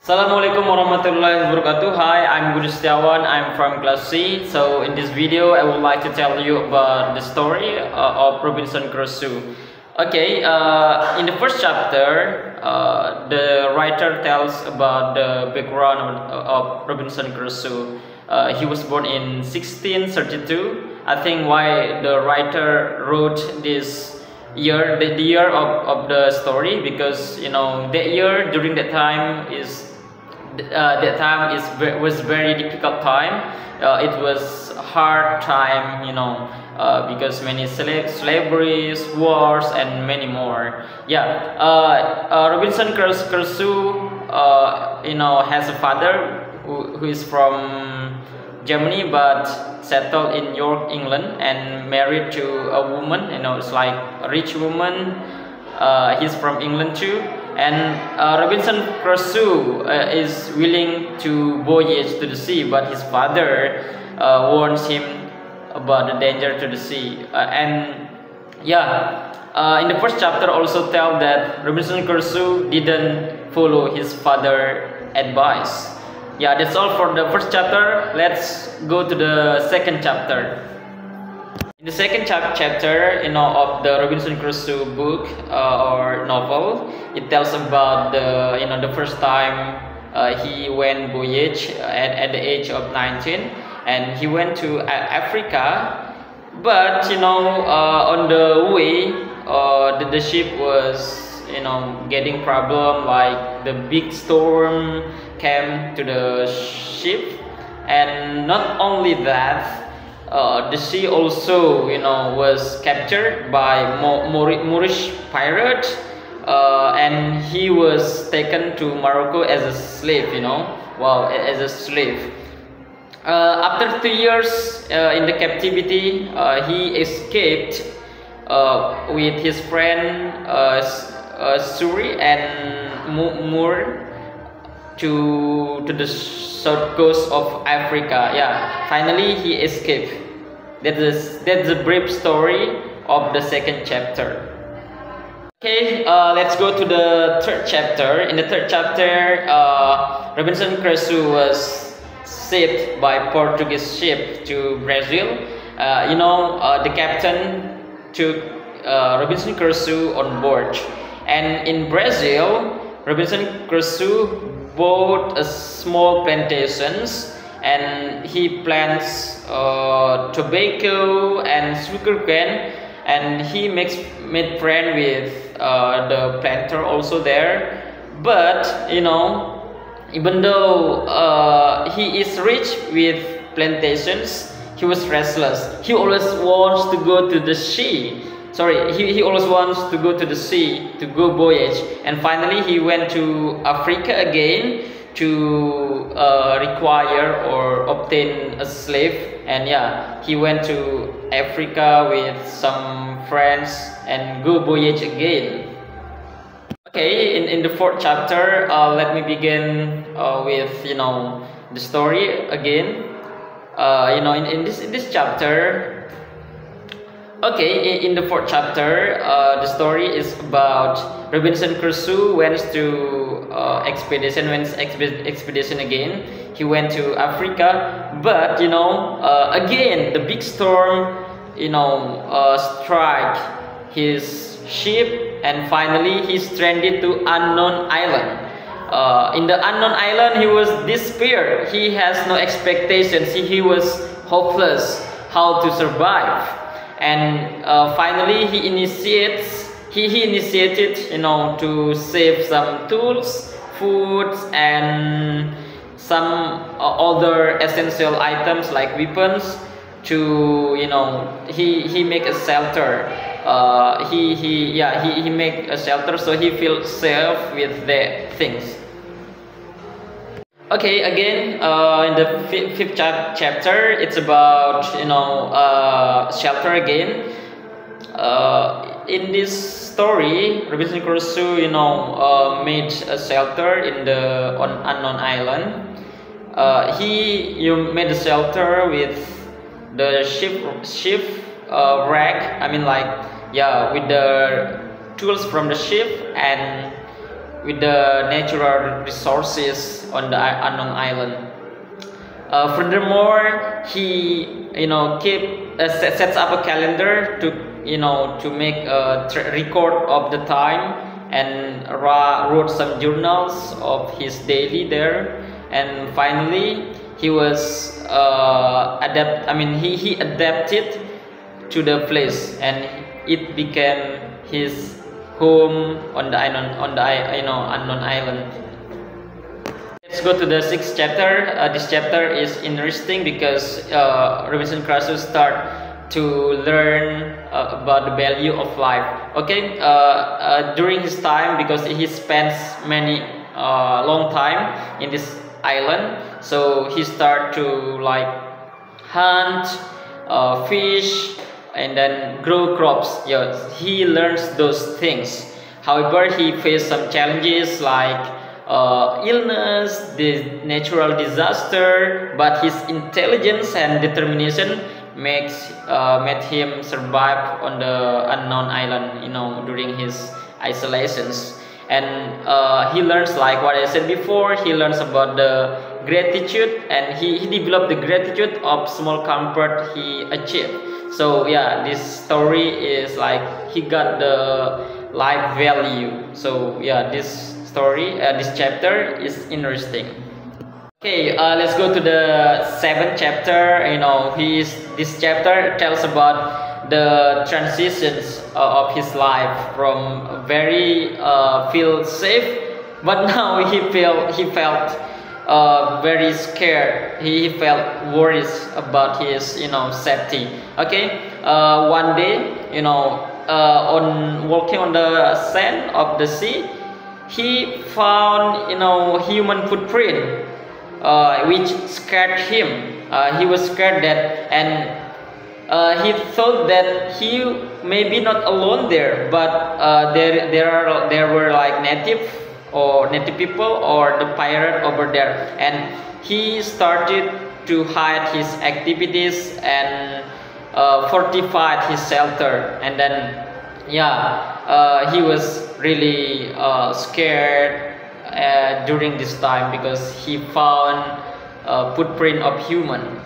Assalamualaikum warahmatullahi wabarakatuh. Hi, I'm Budi Setiawan. I'm from class C. So in this video, I would like to tell you about the story of Robinson Crusoe. Okay, in the first chapter, the writer tells about the background of Robinson Crusoe. He was born in 1632. I think why the writer wrote this year, the year of the story, because that year during that time was very difficult time. It was hard time, because many slaveries, wars, and many more. Yeah, Robinson Crusoe, has a father who is from Germany but settled in York, England, and married to a woman. It's like a rich woman. He's from England too. And Robinson Crusoe is willing to voyage to the sea, but his father warns him about the danger to the sea. In the first chapter also tell that Robinson Crusoe didn't follow his father's advice. Yeah, that's all for the first chapter. Let's go to the second chapter. In the second chapter, of the Robinson Crusoe book or novel, it tells about the first time he went voyage at the age of 19, and he went to Africa. But on the way, the ship was getting problem, like the big storm came to the ship, and not only that. The sea also, was captured by Moorish pirate, and he was taken to Morocco as a slave. As a slave. After 2 years in the captivity, he escaped with his friend Suri and Moore to the south coast of Africa. Yeah, finally he escaped. That's the brief story of the second chapter. Okay, let's go to the third chapter. In the third chapter, Robinson Crusoe was saved by Portuguese ship to Brazil. The captain took Robinson Crusoe on board, and in Brazil, Robinson Crusoe bought a small plantations, and he plants tobacco and sugarcane, and he made friend with the planter also there. But even though he is rich with plantations, he was restless. He always wants to go to the sea. He always wants to go to the sea to go voyage, and finally he went to Africa again to require or obtain a slave. And he went to Africa with some friends and go voyage again. Okay, in the fourth chapter, let me begin with the story again. In this chapter. Okay, in the fourth chapter, the story is about Robinson Crusoe went expedition again. He went to Africa, but again the big storm strike his ship, and finally he stranded to unknown island. In the unknown island, he was despaired. He has no expectations. He was hopeless how to survive. And finally he initiated to save some tools, foods, and some other essential items like weapons to he make a shelter. He make a shelter, so he feels safe with the things. Okay, again, in the fifth chapter, it's about shelter again. In this story, Robinson Crusoe made a shelter on unknown island. He made a shelter with the ship wreck. With the tools from the ship, and with the natural resources on the unknown island. Furthermore, he sets up a calendar to to make a record of the time, and wrote some journals of his daily there. And finally, he was he adapted to the place, and it became his home on the island, unknown island. Let's go to the 6th chapter. This chapter is interesting because Robinson Crusoe start to learn about the value of life. Okay, during his time, because he spends many long time in this island, so he start to like hunt, fish, and then grow crops. Yes, he learns those things. However, he faced some challenges like illness, the natural disaster, but his intelligence and determination made him survive on the unknown island, during his isolations. And he learns, like what I said before, he learns about the gratitude, and he developed the gratitude of small comfort he achieved. So yeah, this story is like he got the life value. So yeah, this story, this chapter is interesting. Okay, let's go to the 7th chapter. This chapter tells about the transitions of his life from very feel safe, but now he felt very scared. He felt worries about his safety. Okay, one day, on walking on the sand of the sea, he found human footprint, which scared him. He was scared that, and he thought that he may be not alone there, but there were like native people or the pirate over there, and he started to hide his activities and fortified his shelter. And then he was really scared during this time, because he found a footprint of human.